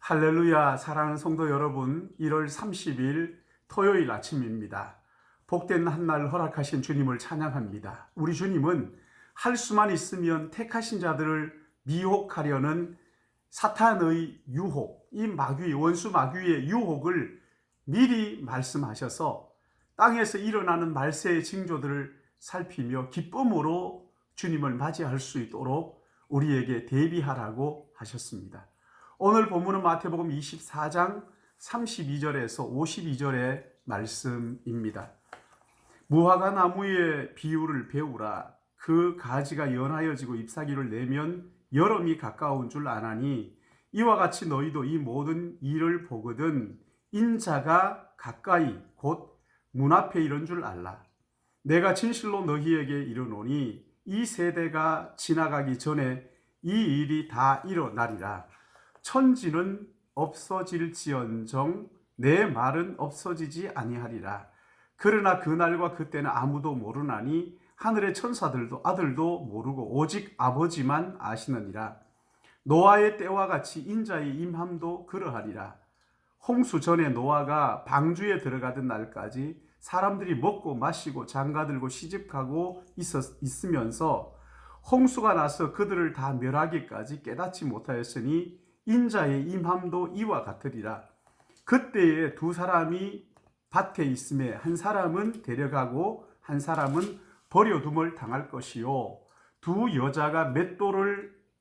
할렐루야. 사랑하는 성도 여러분, 1월 30일 토요일 아침입니다. 복된 한날 허락하신 주님을 찬양합니다. 우리 주님은 할 수만 있으면 택하신 자들을 미혹하려는 사탄의 유혹, 이 마귀, 원수 마귀의 유혹을 미리 말씀하셔서 땅에서 일어나는 말세의 징조들을 살피며 기쁨으로 주님을 맞이할 수 있도록 우리에게 대비하라고 하셨습니다. 오늘 본문은 마태복음 24장 32절에서 52절의 말씀입니다. 무화과 나무의 비유를 배우라. 그 가지가 연하여지고 잎사귀를 내면 여름이 가까운 줄 아나니 이와 같이 너희도 이 모든 일을 보거든 인자가 가까이 곧 문 앞에 이른 줄 알라. 내가 진실로 너희에게 이르노니 이 세대가 지나가기 전에 이 일이 다 일어나리라. 천지는 없어질지언정 내 말은 없어지지 아니하리라. 그러나 그날과 그때는 아무도 모르나니 하늘의 천사들도 아들도 모르고 오직 아버지만 아시느니라. 노아의 때와 같이 인자의 임함도 그러하리라. 홍수 전에 노아가 방주에 들어가던 날까지 사람들이 먹고 마시고 장가들고 시집가고 있으면서 홍수가 나서 그들을 다 멸하기까지 깨닫지 못하였으니 인자의 임함도 이와 같으리라. 그때에 두 사람이 밭에 있음에 한 사람은 데려가고 한 사람은 버려둠을 당할 것이요 두 여자가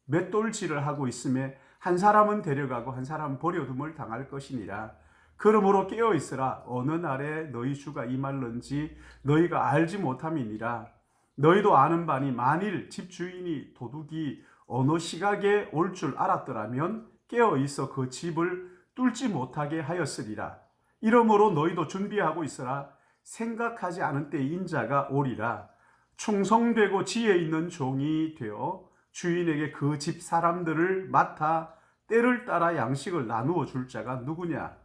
맷돌질을 하고 있음에 한 사람은 데려가고 한 사람은 버려둠을 당할 것이니라. 그러므로 깨어 있으라. 어느 날에 너희 주가 임할는지 너희가 알지 못함이니라. 너희도 아는 바니 만일 집주인이 도둑이 어느 시각에 올 줄 알았더라면 깨어 있어 그 집을 뚫지 못하게 하였으리라. 이러므로 너희도 준비하고 있으라. 생각하지 않은 때 인자가 오리라. 충성되고 지혜 있는 종이 되어 주인에게 그 집 사람들을 맡아 때를 따라 양식을 나누어 줄 자가 누구냐?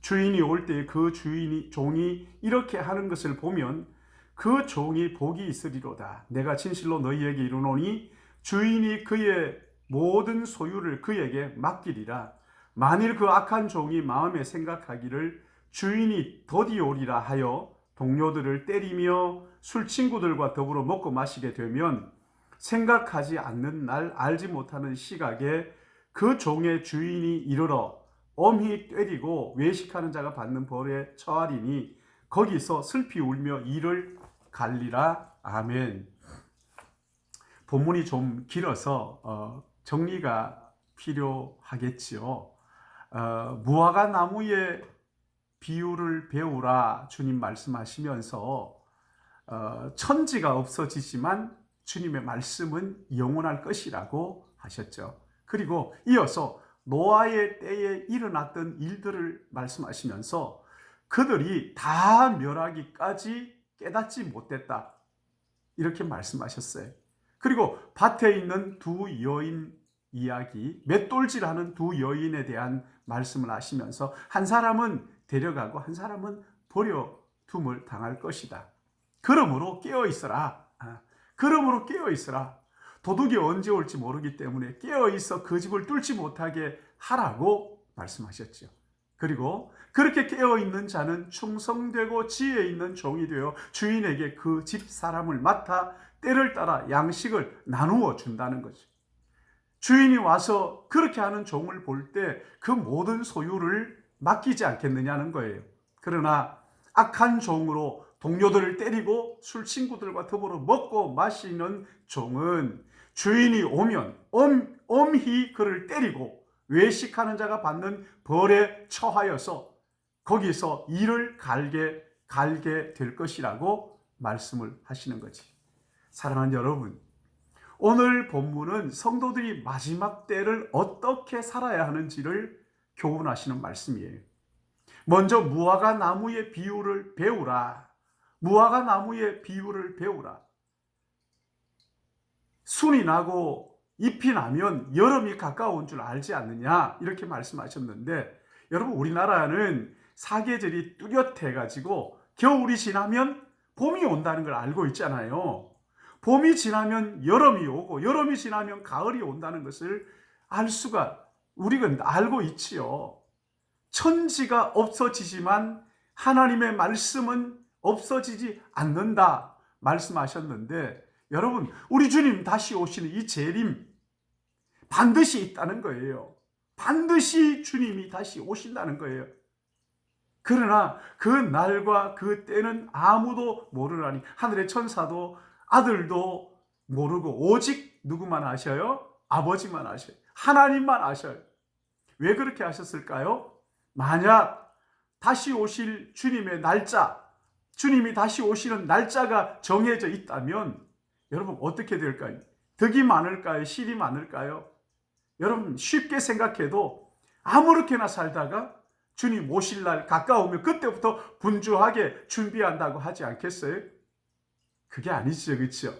주인이 올 때 그 종이 이렇게 하는 것을 보면 그 종이 복이 있으리로다. 내가 진실로 너희에게 이르노니 주인이 그의 모든 소유를 그에게 맡기리라. 만일 그 악한 종이 마음에 생각하기를 주인이 더디 오리라 하여 동료들을 때리며 술 친구들과 더불어 먹고 마시게 되면 생각하지 않는 날 알지 못하는 시각에 그 종의 주인이 이르러 엄히 때리고 외식하는 자가 받는 벌에 처하리니 거기서 슬피 울며 이를 갈리라. 아멘. 본문이 좀 길어서 정리가 필요하겠지요. 무화과 나무의 비유를 배우라 주님 말씀하시면서 천지가 없어지지만 주님의 말씀은 영원할 것이라고 하셨죠. 그리고 이어서 노아의 때에 일어났던 일들을 말씀하시면서 그들이 다 멸하기까지 깨닫지 못했다 이렇게 말씀하셨어요. 그리고 밭에 있는 두 여인 이야기, 맷돌질하는 두 여인에 대한 말씀을 하시면서 한 사람은 데려가고 한 사람은 버려둠을 당할 것이다. 그러므로 깨어 있어라. 그러므로 깨어 있어라. 도둑이 언제 올지 모르기 때문에 깨어 있어 그 집을 뚫지 못하게 하라고 말씀하셨죠. 그리고 그렇게 깨어 있는 자는 충성되고 지혜 있는 종이 되어 주인에게 그 집 사람을 맡아 때를 따라 양식을 나누어 준다는 거죠. 주인이 와서 그렇게 하는 종을 볼 때 그 모든 소유를 맡기지 않겠느냐는 거예요. 그러나 악한 종으로 동료들을 때리고 술 친구들과 더불어 먹고 마시는 종은 주인이 오면 엄히 그를 때리고 외식하는 자가 받는 벌에 처하여서 거기서 이를 갈게 될 것이라고 말씀을 하시는 거지. 사랑하는 여러분, 오늘 본문은 성도들이 마지막 때를 어떻게 살아야 하는지를 교훈하시는 말씀이에요. 먼저 무화과 나무의 비유를 배우라. 무화과 나무의 비유를 배우라. 순이 나고 잎이 나면 여름이 가까운 줄 알지 않느냐 이렇게 말씀하셨는데, 여러분 우리나라는 사계절이 뚜렷해 가지고 겨울이 지나면 봄이 온다는 걸 알고 있잖아요. 봄이 지나면 여름이 오고 여름이 지나면 가을이 온다는 것을 알 수가 우리가 알고 있지요. 천지가 없어지지만 하나님의 말씀은 없어지지 않는다 말씀하셨는데, 여러분, 우리 주님 다시 오시는 이 재림 반드시 있다는 거예요. 반드시 주님이 다시 오신다는 거예요. 그러나 그 날과 그 때는 아무도 모르나니, 하늘의 천사도 아들도 모르고 오직 누구만 아셔요? 아버지만 아셔요. 하나님만 아셔요. 왜 그렇게 하셨을까요? 만약 다시 오실 주님의 날짜, 주님이 다시 오시는 날짜가 정해져 있다면 여러분 어떻게 될까요? 덕이 많을까요? 실이 많을까요? 여러분 쉽게 생각해도 아무렇게나 살다가 주님 오실 날 가까우면 그때부터 분주하게 준비한다고 하지 않겠어요? 그게 아니죠, 그렇죠?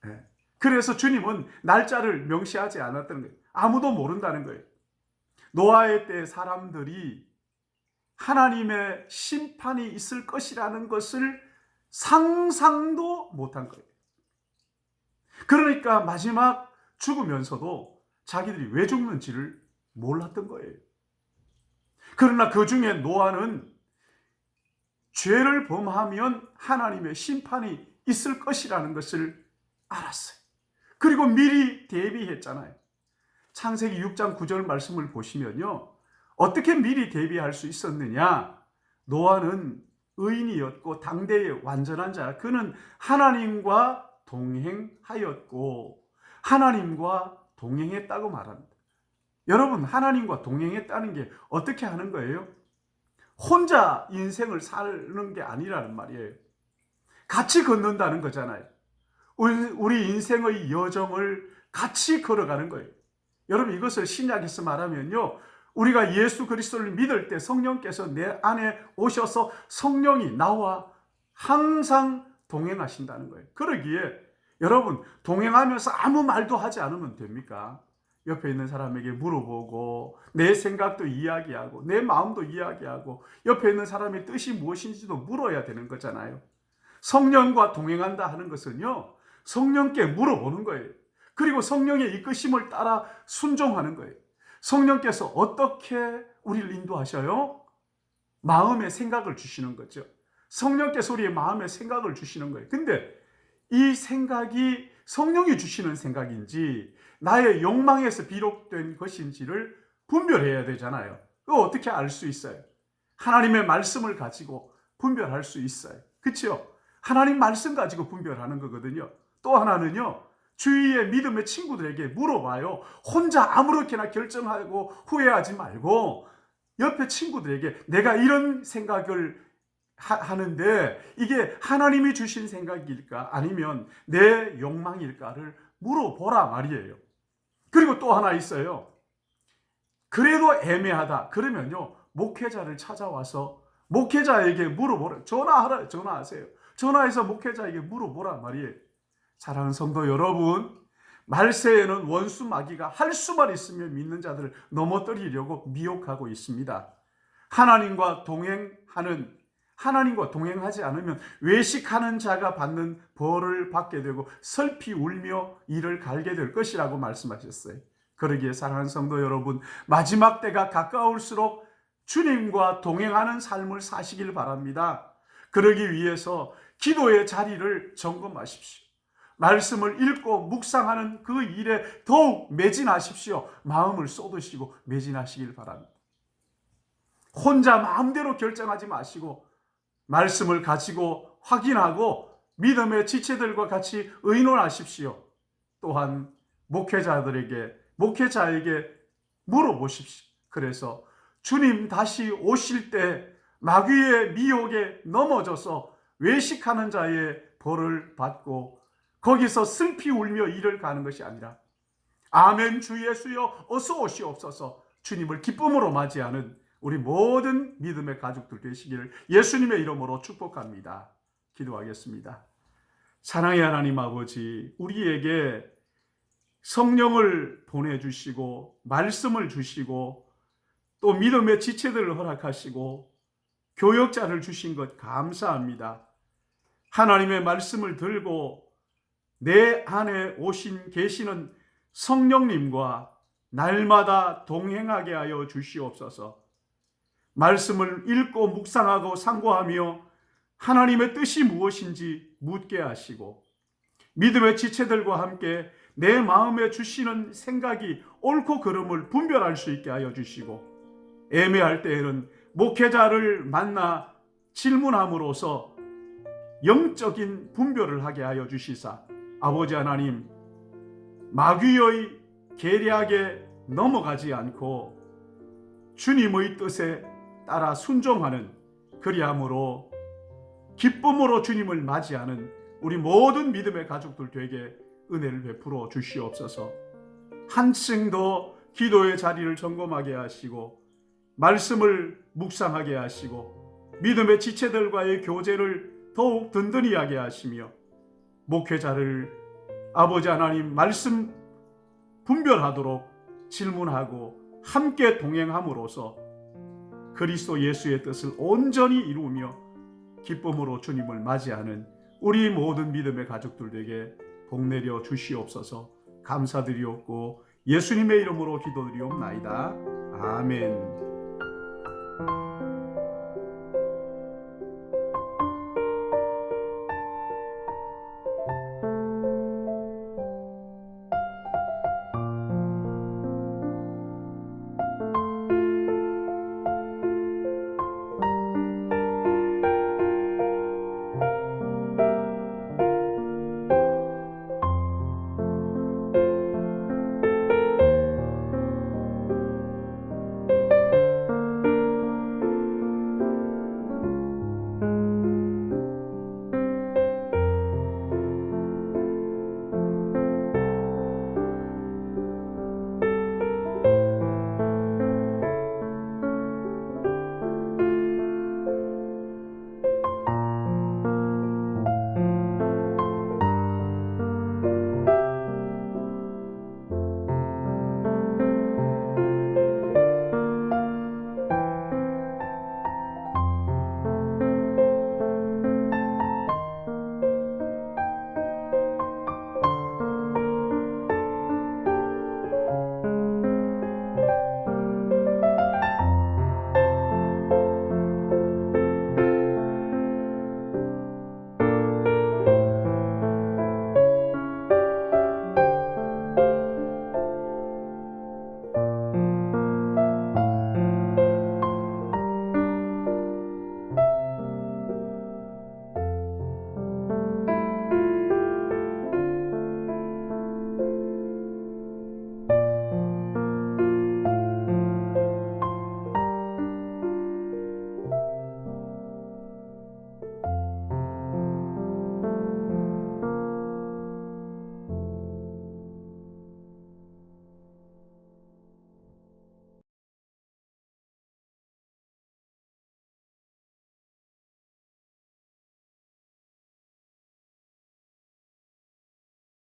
네. 그래서 주님은 날짜를 명시하지 않았다는 거예요. 아무도 모른다는 거예요. 노아의 때 사람들이 하나님의 심판이 있을 것이라는 것을 상상도 못한 거예요. 그러니까 마지막 죽으면서도 자기들이 왜 죽는지를 몰랐던 거예요. 그러나 그 중에 노아는 죄를 범하면 하나님의 심판이 있을 것이라는 것을 알았어요. 그리고 미리 대비했잖아요. 창세기 6장 9절 말씀을 보시면요, 어떻게 미리 대비할 수 있었느냐? 노아는 의인이었고 당대의 완전한 자, 그는 하나님과 동행하였고 하나님과 동행했다고 말합니다. 여러분, 하나님과 동행했다는 게 어떻게 하는 거예요? 혼자 인생을 사는 게 아니라는 말이에요. 같이 걷는다는 거잖아요. 우리 인생의 여정을 같이 걸어가는 거예요. 여러분, 이것을 신약에서 말하면요, 우리가 예수 그리스도를 믿을 때 성령께서 내 안에 오셔서 성령이 나와 항상 동행하신다는 거예요. 그러기에 여러분, 동행하면서 아무 말도 하지 않으면 됩니까? 옆에 있는 사람에게 물어보고 내 생각도 이야기하고 내 마음도 이야기하고 옆에 있는 사람의 뜻이 무엇인지도 물어야 되는 거잖아요. 성령과 동행한다 하는 것은요, 성령께 물어보는 거예요. 그리고 성령의 이끄심을 따라 순종하는 거예요. 성령께서 어떻게 우리를 인도하셔요? 마음의 생각을 주시는 거죠. 성령께서 우리의 마음의 생각을 주시는 거예요. 근데 이 생각이 성령이 주시는 생각인지 나의 욕망에서 비롯된 것인지를 분별해야 되잖아요. 그거 어떻게 알 수 있어요? 하나님의 말씀을 가지고 분별할 수 있어요. 그렇죠? 하나님 말씀 가지고 분별하는 거거든요. 또 하나는요, 주위의 믿음의 친구들에게 물어봐요. 혼자 아무렇게나 결정하고 후회하지 말고 옆에 친구들에게 내가 이런 생각을 하는데 이게 하나님이 주신 생각일까 아니면 내 욕망일까를 물어보라 말이에요. 그리고 또 하나 있어요. 그래도 애매하다 그러면요, 목회자를 찾아와서 목회자에게 물어보라. 전화하세요. 전화해서 목회자에게 물어보라 말이에요. 사랑하는 성도 여러분, 말세에는 원수 마귀가 할 수만 있으면 믿는 자들을 넘어뜨리려고 미혹하고 있습니다. 하나님과 동행하지 않으면 외식하는 자가 받는 벌을 받게 되고 슬피 울며 이를 갈게 될 것이라고 말씀하셨어요. 그러기에 사랑하는 성도 여러분, 마지막 때가 가까울수록 주님과 동행하는 삶을 사시길 바랍니다. 그러기 위해서 기도의 자리를 점검하십시오. 말씀을 읽고 묵상하는 그 일에 더욱 매진하십시오. 마음을 쏟으시고 매진하시길 바랍니다. 혼자 마음대로 결정하지 마시고 말씀을 가지고 확인하고 믿음의 지체들과 같이 의논하십시오. 또한 목회자에게 물어보십시오. 그래서 주님 다시 오실 때 마귀의 미혹에 넘어져서 외식하는 자의 벌을 받고 거기서 슬피 울며 이를 가는 것이 아니라 아멘 주 예수여 어서 오시옵소서 주님을 기쁨으로 맞이하는 우리 모든 믿음의 가족들 되시기를 예수님의 이름으로 축복합니다. 기도하겠습니다. 사랑의 하나님 아버지, 우리에게 성령을 보내주시고 말씀을 주시고 또 믿음의 지체들을 허락하시고 교역자를 주신 것 감사합니다. 하나님의 말씀을 들고 내 안에 계시는 성령님과 날마다 동행하게 하여 주시옵소서. 말씀을 읽고 묵상하고 상고하며 하나님의 뜻이 무엇인지 묻게 하시고, 믿음의 지체들과 함께 내 마음에 주시는 생각이 옳고 그름을 분별할 수 있게 하여 주시고, 애매할 때에는 목회자를 만나 질문함으로써 영적인 분별을 하게 하여 주시사, 아버지 하나님, 마귀의 계략에 넘어가지 않고 주님의 뜻에 따라 순종하는, 그리함으로 기쁨으로 주님을 맞이하는 우리 모든 믿음의 가족들 되게 은혜를 베풀어 주시옵소서. 한층 더 기도의 자리를 점검하게 하시고, 말씀을 묵상하게 하시고, 믿음의 지체들과의 교제를 더욱 든든히 하게 하시며, 목회자를 아버지 하나님 말씀 분별하도록 질문하고 함께 동행함으로써 그리스도 예수의 뜻을 온전히 이루며 기쁨으로 주님을 맞이하는 우리 모든 믿음의 가족들에게 복 내려 주시옵소서. 감사드리옵고 예수님의 이름으로 기도드리옵나이다. 아멘.